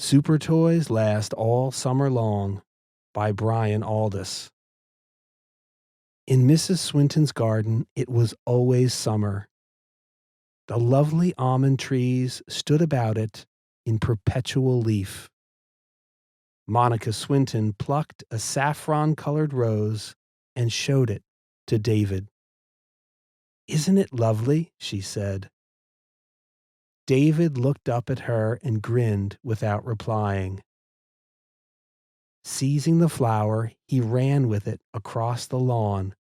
SuperToys Last All Summer Long by Brian Aldiss. In Mrs. Swinton's garden, it was always summer. The lovely almond trees stood about it in perpetual leaf. Monica Swinton plucked a saffron-colored rose and showed it to David. "Isn't it lovely?" she said. David looked up at her and grinned without replying. Seizing the flower, he ran with it across the lawn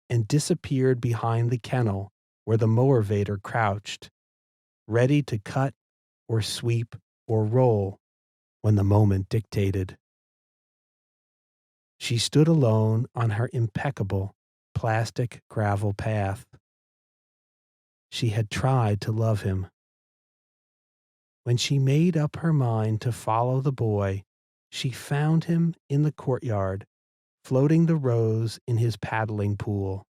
and disappeared behind the kennel where the motivator crouched, ready to cut or sweep or roll when the moment dictated. She stood alone on her impeccable plastic gravel path. She had tried to love him. When she made up her mind to follow the boy, she found him in the courtyard, floating the rose in his paddling pool.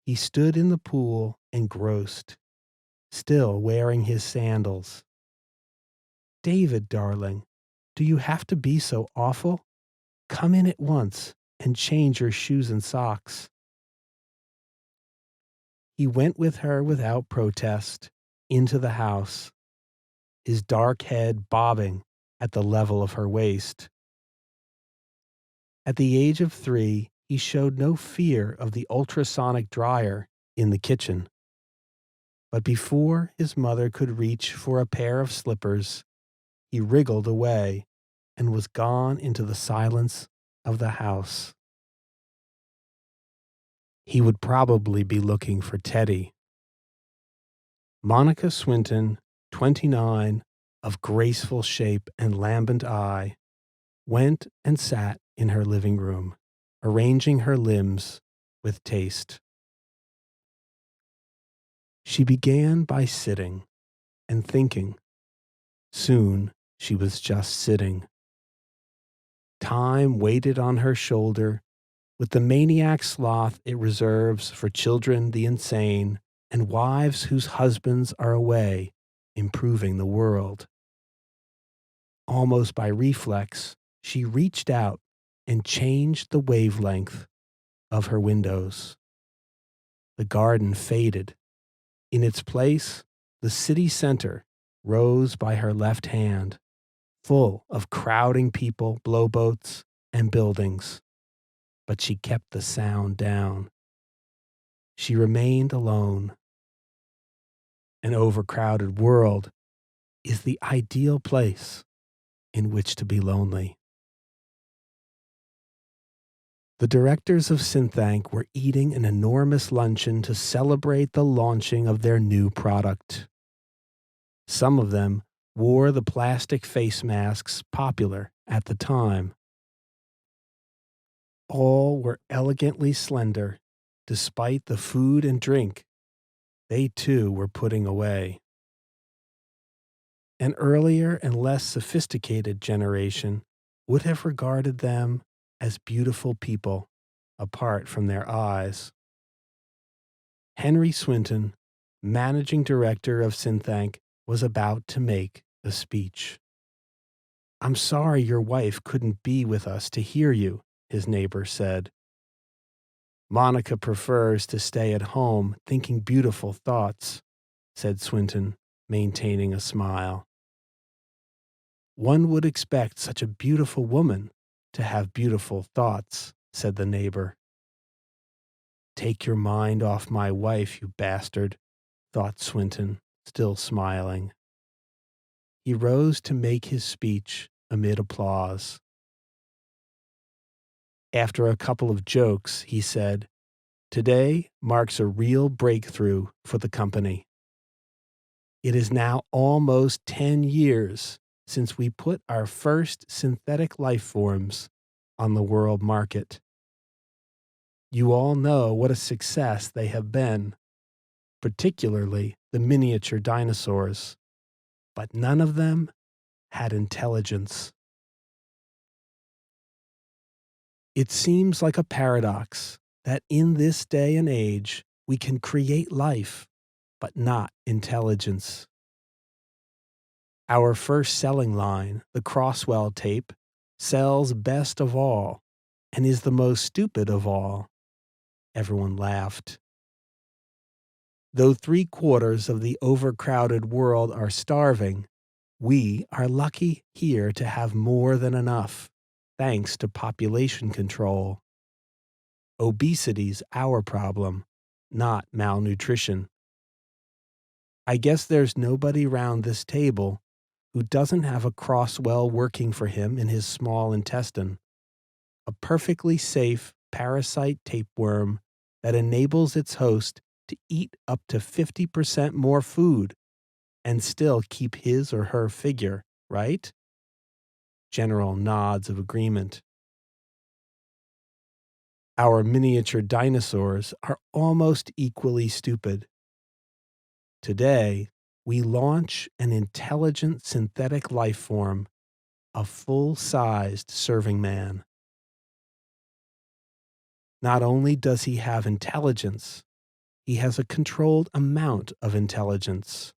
He stood in the pool engrossed, still wearing his sandals. "David, darling, do you have to be so awful? Come in at once and change your shoes and socks." He went with her without protest into the house, his dark head bobbing at the level of her waist. At the age of 3, he showed no fear of the ultrasonic dryer in the kitchen. But before his mother could reach for a pair of slippers, he wriggled away and was gone into the silence of the house. He would probably be looking for Teddy. Monica Swinton, 29, of graceful shape and lambent eye, went and sat in her living room, arranging her limbs with taste. She began by sitting and thinking. Soon she was just sitting. Time waited on her shoulder with the maniac sloth it reserves for children the insane and wives whose husbands are away improving the world. Almost by reflex, she reached out and changed the wavelength of her windows. The garden faded. In its place, the city center rose by her left hand, full of crowding people, blowboats, and buildings. But she kept the sound down. She remained alone. An overcrowded world is the ideal place in which to be lonely. The directors of Synthank were eating an enormous luncheon to celebrate the launching of their new product. Some of them wore the plastic face masks popular at the time. All were elegantly slender, despite the food and drink they too were putting away. An earlier and less sophisticated generation would have regarded them as beautiful people apart from their eyes. Henry Swinton, managing director of Synthank, was about to make a speech. "I'm sorry your wife couldn't be with us to hear you," his neighbor said. "Monica prefers to stay at home thinking beautiful thoughts," said Swinton, maintaining a smile. "One would expect such a beautiful woman to have beautiful thoughts," said the neighbor. "Take your mind off my wife, you bastard," thought Swinton, still smiling. He rose to make his speech amid applause. After a couple of jokes, he said, "Today marks a real breakthrough for the company. It is now almost 10 years since we put our first synthetic life forms on the world market. You all know what a success they have been, particularly the miniature dinosaurs, but none of them had intelligence. It seems like a paradox that in this day and age we can create life, but not intelligence. Our first selling line, the Crosswell tape, sells best of all and is the most stupid of all. Everyone laughed. Though 3/4 of the overcrowded world are starving, we are lucky here to have more than enough, thanks to population control. Obesity's our problem, not malnutrition. I guess there's nobody round this table who doesn't have a Crosswell working for him in his small intestine, a perfectly safe parasite tapeworm that enables its host to eat up to 50% more food and still keep his or her figure, right? General nods of agreement. Our miniature dinosaurs are almost equally stupid. Today, we launch an intelligent synthetic life form, a full-sized serving man. Not only does he have intelligence, he has a controlled amount of intelligence.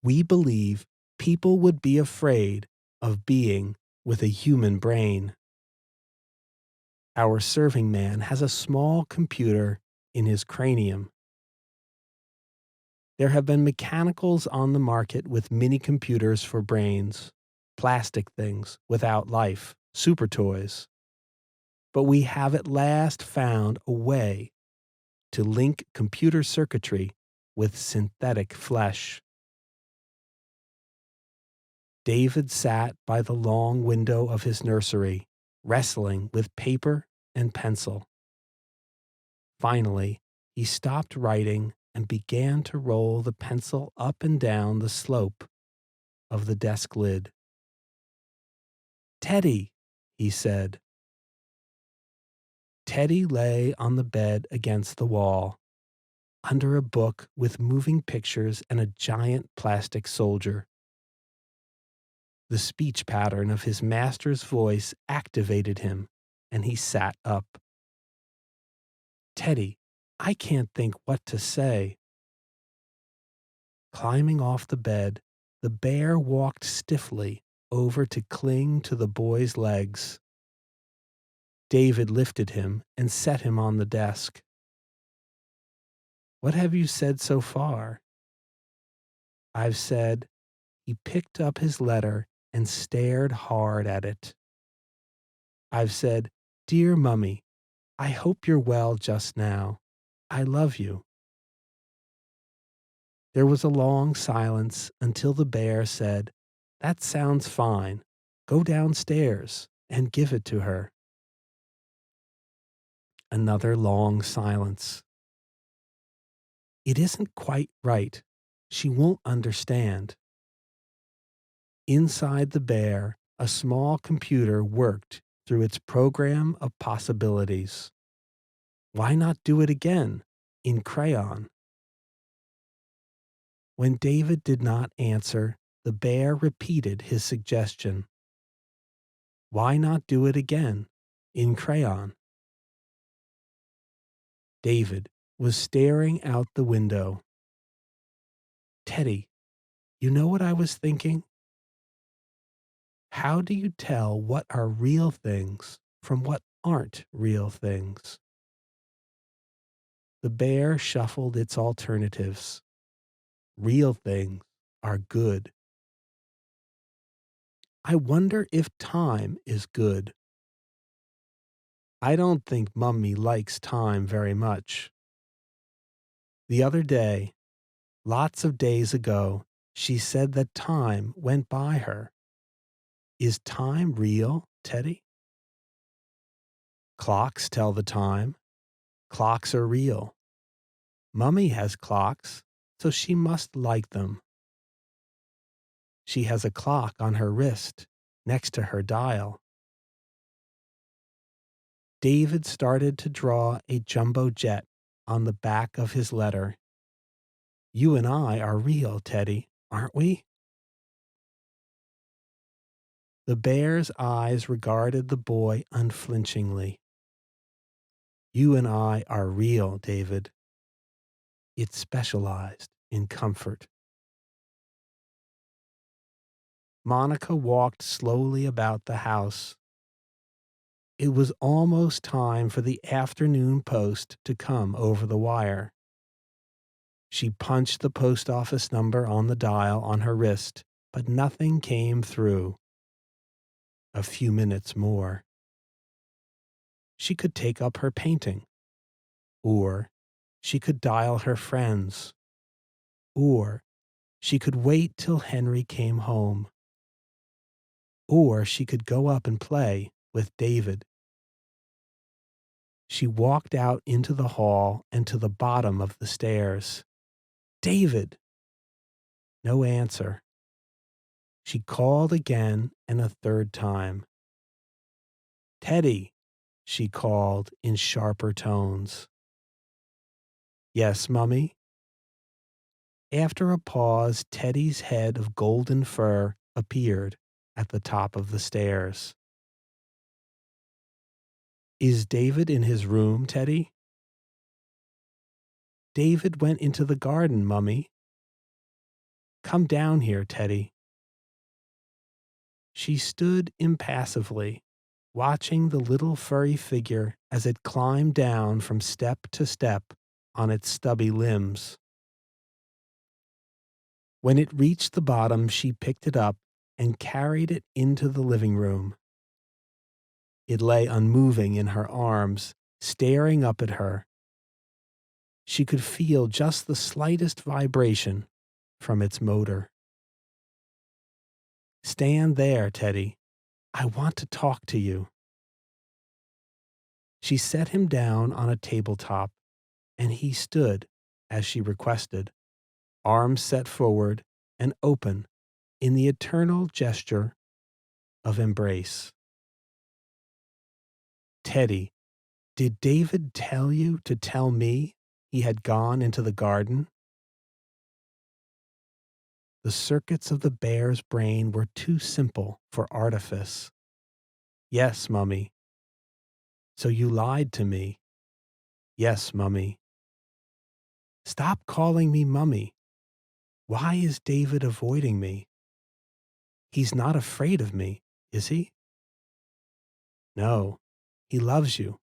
We believe people would be afraid of being with a human brain. Our serving man has a small computer in his cranium. There have been mechanicals on the market with mini computers for brains, plastic things without life, SuperToys. But we have at last found a way to link computer circuitry with synthetic flesh. David sat by the long window of his nursery, wrestling with paper and pencil. Finally, he stopped writing and began to roll the pencil up and down the slope of the desk lid. "Teddy," he said. Teddy lay on the bed against the wall, under a book with moving pictures and a giant plastic soldier. The speech pattern of his master's voice activated him, and he sat up. "Teddy, I can't think what to say." Climbing off the bed, the bear walked stiffly over to cling to the boy's legs. David lifted him and set him on the desk. "What have you said so far?" "I've said," he picked up his letter and stared hard at it. "I've said, 'Dear Mummy, I hope you're well just now. I love you.'" There was a long silence until the bear said, "That sounds fine. Go downstairs and give it to her." Another long silence. "It isn't quite right. She won't understand." Inside the bear, a small computer worked through its program of possibilities. Why not do it again, in crayon? When David did not answer, the bear repeated his suggestion. Why not do it again, in crayon? David was staring out the window. "Teddy, you know what I was thinking? How do you tell what are real things from what aren't real things?" The bear shuffled its alternatives. Real things are good. I wonder if time is good. I don't think Mummy likes time very much. The other day, lots of days ago, she said that time went by her. Is time real, Teddy? Clocks tell the time. Clocks are real. Mummy has clocks, so she must like them. She has a clock on her wrist, next to her dial. David started to draw a jumbo jet on the back of his letter. You and I are real, Teddy, aren't we? The bear's eyes regarded the boy unflinchingly. You and I are real, David. It's specialized in comfort. Monica walked slowly about the house. It was almost time for the afternoon post to come over the wire. She punched the post office number on the dial on her wrist, but nothing came through. A few minutes more. She could take up her painting, or she could dial her friends, or she could wait till Henry came home, or she could go up and play with David. She walked out into the hall and to the bottom of the stairs. David! No answer. She called again and a third time. Teddy, she called in sharper tones. Yes, Mummy? After a pause, Teddy's head of golden fur appeared at the top of the stairs. Is David in his room, Teddy? David went into the garden, Mummy. Come down here, Teddy. She stood impassively, watching the little furry figure as it climbed down from step to step on its stubby limbs. When it reached the bottom, she picked it up and carried it into the living room. It lay unmoving in her arms, staring up at her. She could feel just the slightest vibration from its motor. Stand there, Teddy. I want to talk to you. She set him down on a tabletop, and he stood as she requested, arms set forward and open in the eternal gesture of embrace. Teddy, did David tell you to tell me he had gone into the garden? The circuits of the bear's brain were too simple for artifice. Yes, Mummy. So you lied to me. Yes, Mummy. Stop calling me Mummy. Why is David avoiding me? He's not afraid of me, is he? No, he loves you.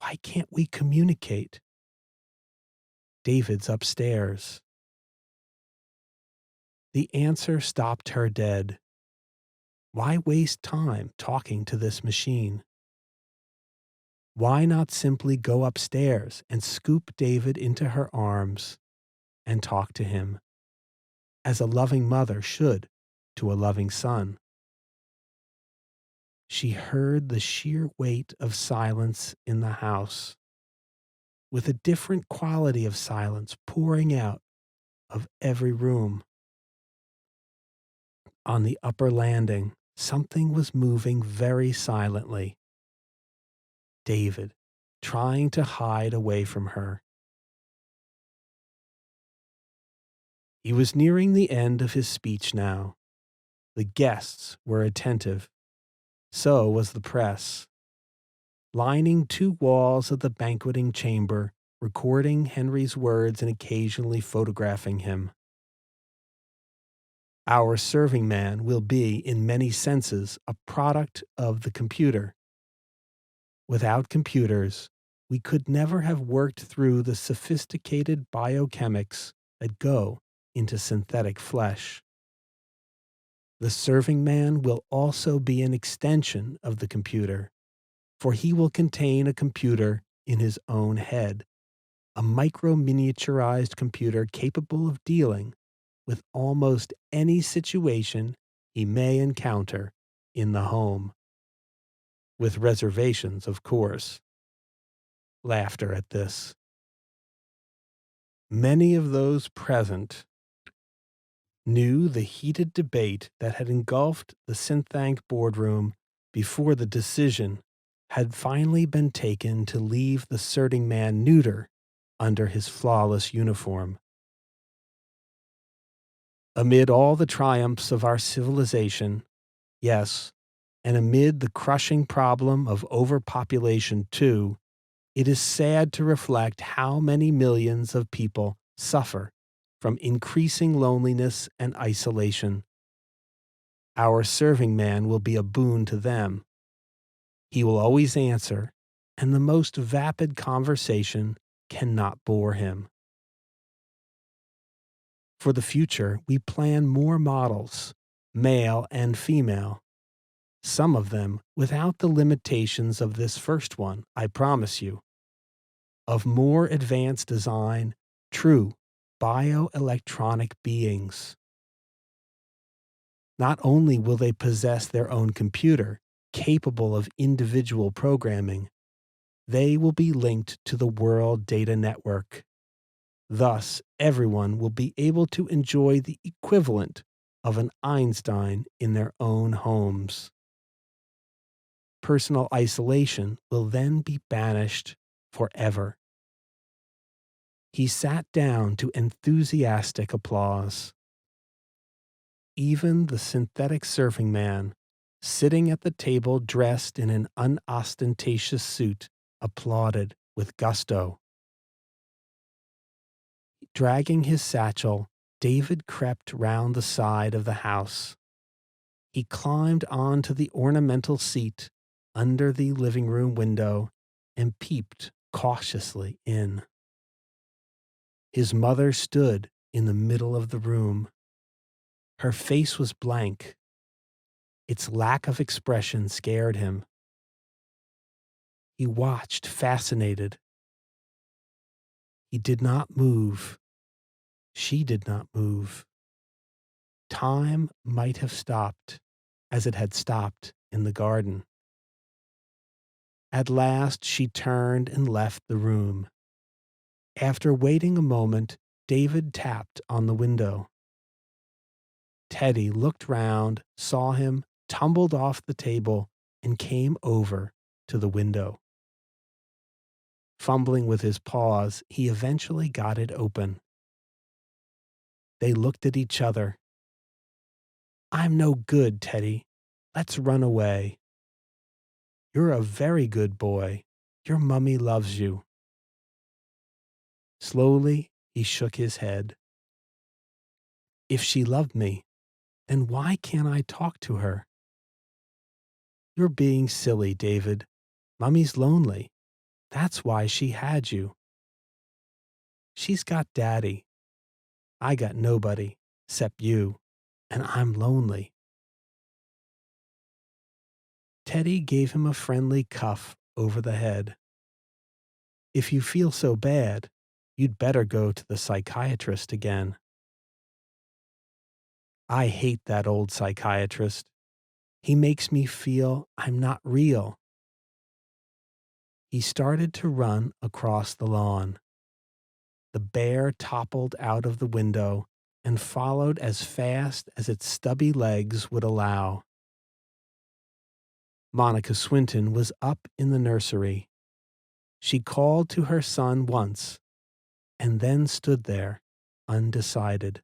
Why can't we communicate? David's upstairs. The answer stopped her dead. Why waste time talking to this machine? Why not simply go upstairs and scoop David into her arms and talk to him, as a loving mother should to a loving son? She heard the sheer weight of silence in the house, with a different quality of silence pouring out of every room. On the upper landing, something was moving very silently. David, trying to hide away from her. He was nearing the end of his speech now. The guests were attentive. So was the press, lining two walls of the banqueting chamber, recording Henry's words and occasionally photographing him. Our serving man will be, in many senses, a product of the computer. Without computers, we could never have worked through the sophisticated biochemics that go into synthetic flesh. The serving man will also be an extension of the computer, for he will contain a computer in his own head, a micro-miniaturized computer capable of dealing with almost any situation he may encounter in the home. With reservations, of course. Laughter at this. Many of those present knew the heated debate that had engulfed the Synthank boardroom before the decision had finally been taken to leave the serving man neuter under his flawless uniform. Amid all the triumphs of our civilization, yes, and amid the crushing problem of overpopulation too, it is sad to reflect how many millions of people suffer from increasing loneliness and isolation. Our serving man will be a boon to them. He will always answer, and the most vapid conversation cannot bore him. For the future, we plan more models, male and female, some of them without the limitations of this first one, I promise you, of more advanced design, true bioelectronic beings. Not only will they possess their own computer, capable of individual programming, they will be linked to the World Data Network. Thus, everyone will be able to enjoy the equivalent of an Einstein in their own homes. Personal isolation will then be banished forever. He sat down to enthusiastic applause. Even the synthetic surfing man, sitting at the table dressed in an unostentatious suit, applauded with gusto. Dragging his satchel, David crept round the side of the house. He climbed onto the ornamental seat under the living room window and peeped cautiously in. His mother stood in the middle of the room. Her face was blank. Its lack of expression scared him. He watched, fascinated. He did not move. She did not move. Time might have stopped, as it had stopped in the garden. At last she turned and left the room. After waiting a moment, David tapped on the window. Teddy looked round, saw him, tumbled off the table, and came over to the window. Fumbling with his paws, he eventually got it open. They looked at each other. "I'm no good, Teddy. Let's run away." "You're a very good boy. Your mummy loves you." Slowly, he shook his head. "If she loved me, then why can't I talk to her?" "You're being silly, David. Mummy's lonely. That's why she had you." "She's got Daddy. I got nobody, 'cept you, and I'm lonely." Teddy gave him a friendly cuff over the head. "If you feel so bad, you'd better go to the psychiatrist again." "I hate that old psychiatrist. He makes me feel I'm not real." He started to run across the lawn. The bear toppled out of the window and followed as fast as its stubby legs would allow. Monica Swinton was up in the nursery. She called to her son once and then stood there, undecided.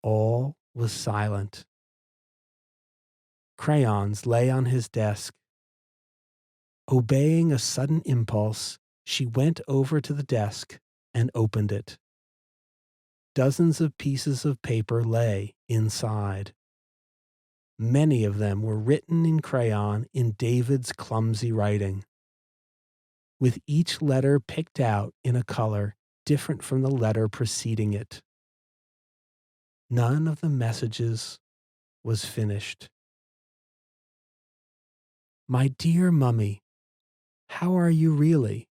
All was silent. Crayons lay on his desk. Obeying a sudden impulse, she went over to the desk and opened it. Dozens of pieces of paper lay inside. Many of them were written in crayon in David's clumsy writing, with each letter picked out in a color different from the letter preceding it. None of the messages was finished. "My dear Mummy, how are you really?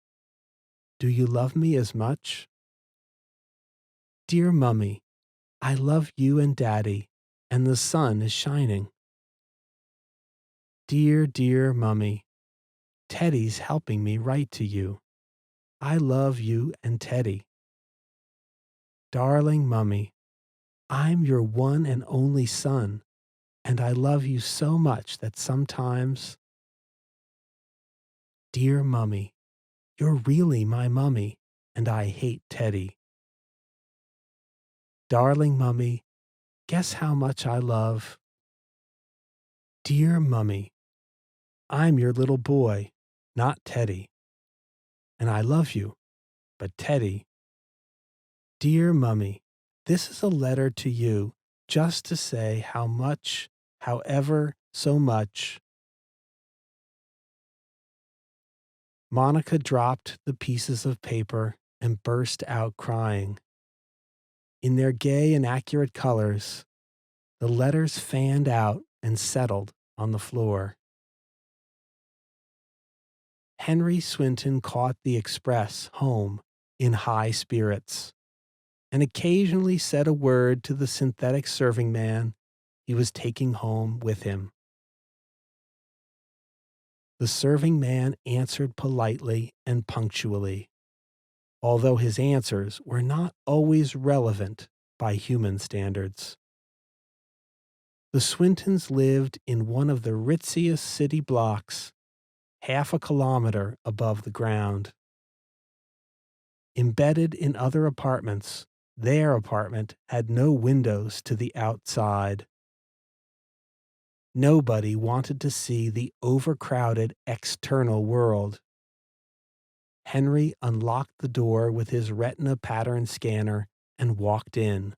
Do you love me as much? Dear Mummy, I love you and Daddy, and the sun is shining. Dear, dear Mummy, Teddy's helping me write to you. I love you and Teddy. Darling Mummy, I'm your one and only son, and I love you so much that sometimes. Dear Mummy, you're really my mummy, and I hate Teddy. Darling Mummy, guess how much I love. Dear Mummy, I'm your little boy, not Teddy, and I love you, but Teddy. Dear Mummy, this is a letter to you just to say how much, however, so much. Monica dropped the pieces of paper and burst out crying. In their gay and accurate colors, the letters fanned out and settled on the floor. Henry Swinton caught the express home in high spirits and occasionally said a word to the synthetic serving man he was taking home with him. The serving man answered politely and punctually, although his answers were not always relevant by human standards. The Swintons lived in one of the ritziest city blocks, half a kilometer above the ground. Embedded in other apartments, their apartment had no windows to the outside. Nobody wanted to see the overcrowded external world. Henry unlocked the door with his retina pattern scanner and walked in,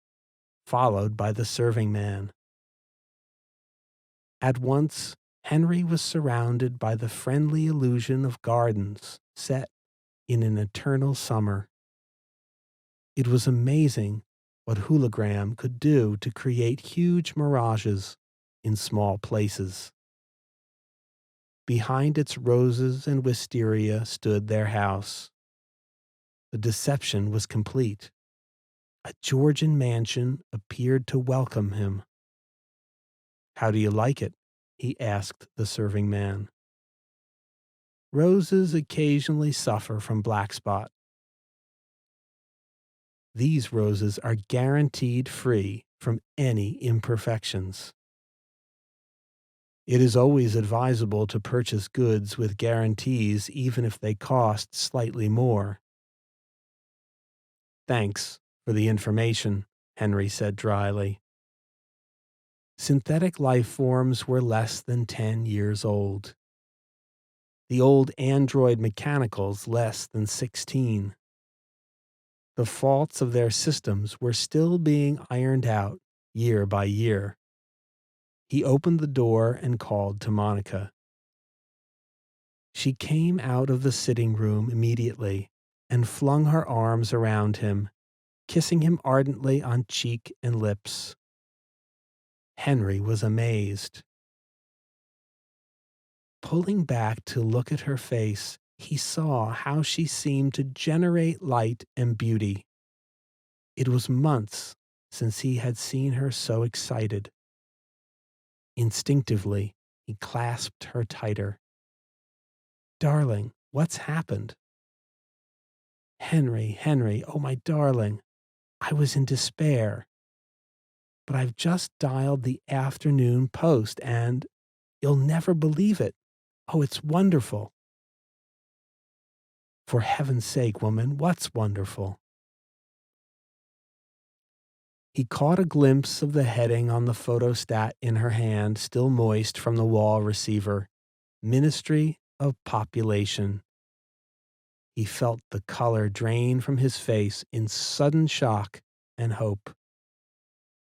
followed by the serving man. At once, Henry was surrounded by the friendly illusion of gardens set in an eternal summer. It was amazing what hologram could do to create huge mirages in small places. Behind its roses and wisteria stood their house. The deception was complete. A Georgian mansion appeared to welcome him. "How do you like it?" he asked the serving man. "Roses occasionally suffer from black spot. These roses are guaranteed free from any imperfections. It is always advisable to purchase goods with guarantees even if they cost slightly more." "Thanks for the information," Henry said dryly. Synthetic life forms were less than 10 years old. The old android mechanicals less than 16. The faults of their systems were still being ironed out year by year. He opened the door and called to Monica. She came out of the sitting room immediately and flung her arms around him, kissing him ardently on cheek and lips. Henry was amazed. Pulling back to look at her face, he saw how she seemed to generate light and beauty. It was months since he had seen her so excited. Instinctively, he clasped her tighter. "Darling, what's happened?" "Henry, Henry, oh my darling, I was in despair. But I've just dialed the afternoon post and you'll never believe it. Oh, it's wonderful." "For heaven's sake, woman, what's wonderful?" He caught a glimpse of the heading on the photostat in her hand, still moist from the wall receiver. Ministry of Population. He felt the color drain from his face in sudden shock and hope.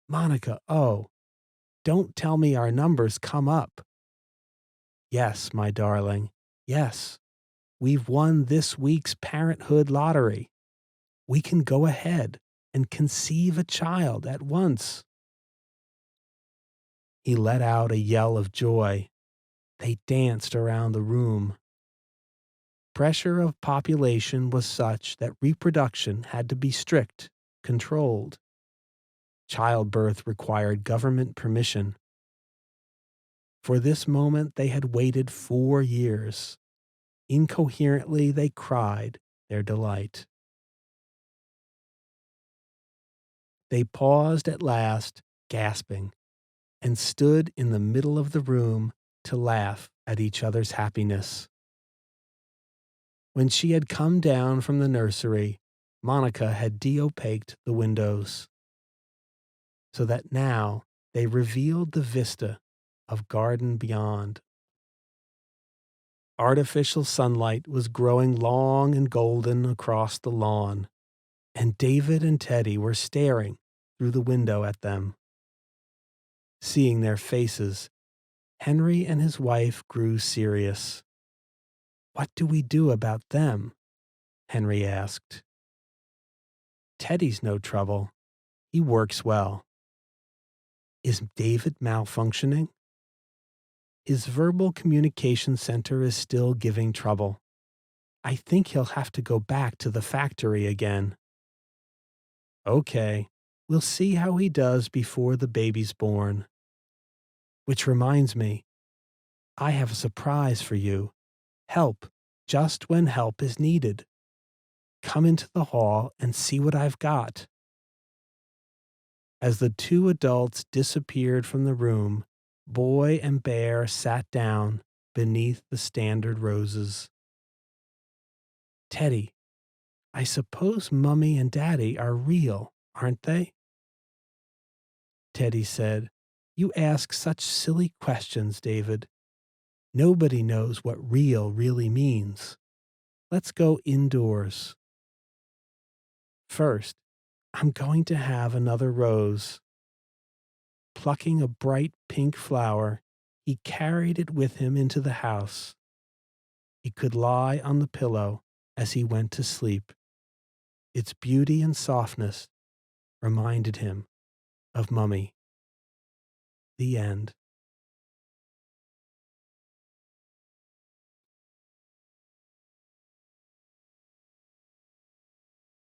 "Monica, oh, don't tell me our numbers come up." "Yes, my darling, yes. We've won this week's Parenthood lottery. We can go ahead and conceive a child at once." He let out a yell of joy. They danced around the room. Pressure of population was such that reproduction had to be strict, controlled. Childbirth required government permission. For this moment they had waited 4 years. Incoherently they cried their delight. They paused at last, gasping, and stood in the middle of the room to laugh at each other's happiness. When she had come down from the nursery, Monica had de-opaqued the windows, so that now they revealed the vista of garden beyond. Artificial sunlight was growing long and golden across the lawn, and David and Teddy were staring through the window at them. Seeing their faces, Henry and his wife grew serious. "What do we do about them?" Henry asked. "Teddy's no trouble. He works well." "Is David malfunctioning?" "His verbal communication center is still giving trouble. I think he'll have to go back to the factory again." "Okay, we'll see how he does before the baby's born. Which reminds me, I have a surprise for you. Help, just when help is needed. Come into the hall and see what I've got." As the two adults disappeared from the room, Boy and Bear sat down beneath the standard roses. "Teddy, I suppose Mummy and Daddy are real, aren't they?" Teddy said, "You ask such silly questions, David. Nobody knows what real really means. Let's go indoors. First, I'm going to have another rose." Plucking a bright pink flower, he carried it with him into the house. It could lie on the pillow as he went to sleep. Its beauty and softness reminded him of Mummy. The end.